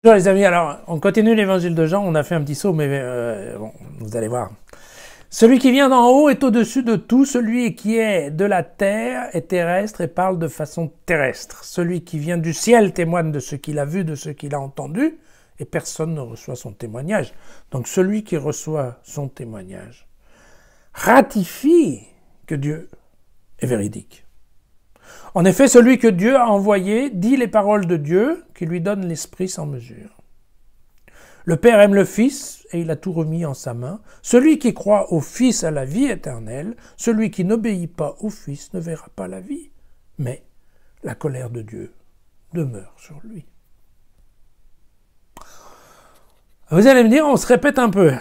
Bonjour les amis, alors on continue l'évangile de Jean, on a fait un petit saut, mais bon, vous allez voir. Celui qui vient d'en haut est au-dessus de tout, celui qui est de la terre est terrestre et parle de façon terrestre. Celui qui vient du ciel témoigne de ce qu'il a vu, de ce qu'il a entendu, et personne ne reçoit son témoignage. Donc celui qui reçoit son témoignage ratifie que Dieu est véridique. En effet, celui que Dieu a envoyé dit les paroles de Dieu qui lui donne l'Esprit sans mesure. Le Père aime le Fils et il a tout remis en sa main. Celui qui croit au Fils a la vie éternelle. Celui qui n'obéit pas au Fils ne verra pas la vie. Mais la colère de Dieu demeure sur lui. Vous allez me dire, on se répète un peu.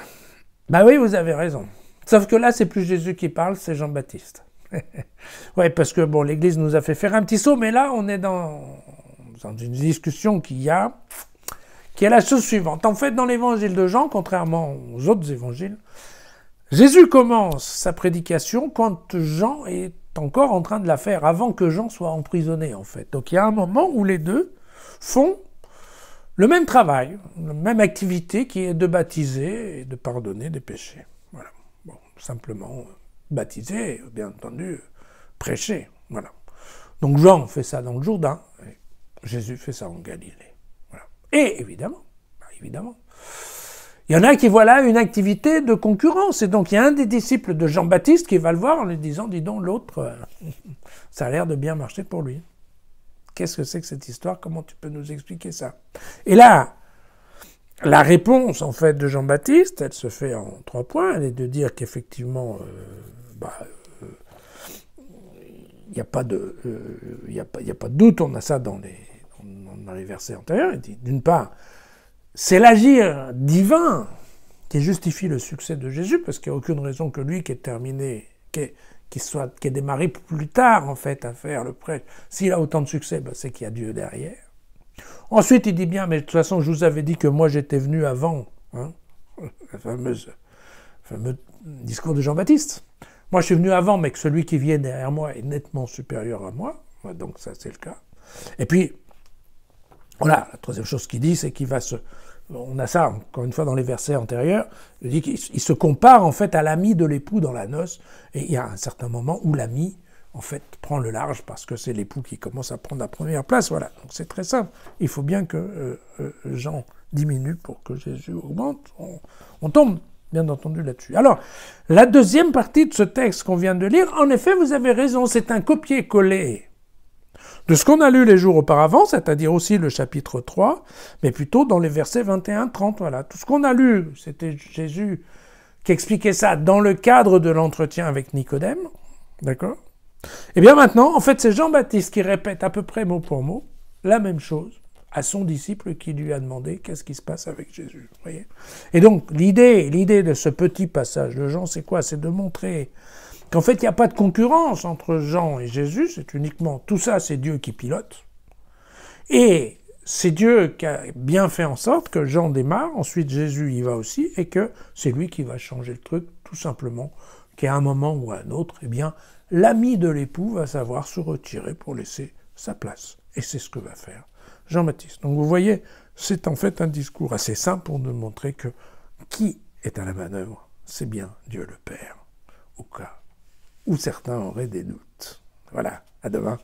Ben oui, vous avez raison. Sauf que là, c'est plus Jésus qui parle, c'est Jean-Baptiste. Ouais, parce que bon, l'Église nous a fait faire un petit saut, mais là, on est dans une discussion qui est la chose suivante. En fait, dans l'évangile de Jean, contrairement aux autres évangiles, Jésus commence sa prédication quand Jean est encore en train de la faire, avant que Jean soit emprisonné, en fait. Donc il y a un moment où les deux font le même travail, la même activité qui est de baptiser et de pardonner des péchés. Voilà. Bon, simplement baptiser, bien entendu, prêcher. Voilà. Donc Jean fait ça dans le Jourdain, et Jésus fait ça en Galilée. Voilà. Et évidemment, il y en a qui voient là une activité de concurrence. Et donc il y a un des disciples de Jean-Baptiste qui va le voir en lui disant, dis donc, l'autre, ça a l'air de bien marcher pour lui. Qu'est-ce que c'est que cette histoire? Comment tu peux nous expliquer ça? Et là, la réponse, en fait, de Jean-Baptiste, elle se fait en 3 points. Elle est de dire qu'effectivement, il n'y a pas de doute, on a ça dans les versets antérieurs. Il dit, d'une part, c'est l'agir divin qui justifie le succès de Jésus, parce qu'il n'y a aucune raison que lui qui est terminé, qui est démarré plus tard, en fait, à faire le prêche. S'il a autant de succès, c'est qu'il y a Dieu derrière. Ensuite, il dit bien, mais de toute façon, je vous avais dit que moi, j'étais venu avant, hein, le fameux discours de Jean-Baptiste. Moi, je suis venu avant, mais que celui qui vient derrière moi est nettement supérieur à moi. Donc ça, c'est le cas. Et puis, voilà, la troisième chose qu'il dit, c'est qu'il va se... On a ça, encore une fois, dans les versets antérieurs. Il dit qu'il se compare, en fait, à l'ami de l'époux dans la noce. Et il y a un certain moment où l'ami, en fait, prend le large parce que c'est l'époux qui commence à prendre la première place. Voilà, donc c'est très simple. Il faut bien que Jean diminue pour que Jésus augmente. On tombe, bien entendu, là-dessus. Alors, la deuxième partie de ce texte qu'on vient de lire, en effet, vous avez raison, c'est un copier-coller de ce qu'on a lu les jours auparavant, c'est-à-dire aussi le chapitre 3, mais plutôt dans les versets 21-30. Voilà. Tout ce qu'on a lu, c'était Jésus qui expliquait ça dans le cadre de l'entretien avec Nicodème. D'accord? Et bien maintenant, en fait, c'est Jean-Baptiste qui répète à peu près mot pour mot la même chose à son disciple qui lui a demandé qu'est-ce qui se passe avec Jésus. Vous voyez? Et donc, l'idée de ce petit passage de Jean, c'est quoi? C'est de montrer qu'en fait, il n'y a pas de concurrence entre Jean et Jésus, c'est uniquement, tout ça, c'est Dieu qui pilote. Et c'est Dieu qui a bien fait en sorte que Jean démarre, ensuite Jésus y va aussi, et que c'est lui qui va changer le truc, tout simplement, qu'à un moment ou à un autre, eh bien, l'ami de l'époux va savoir se retirer pour laisser sa place. Et c'est ce que va faire Jean-Baptiste. Donc vous voyez, c'est en fait un discours assez simple pour nous montrer que qui est à la manœuvre, c'est bien Dieu le Père, au cas où certains auraient des doutes. Voilà, à demain.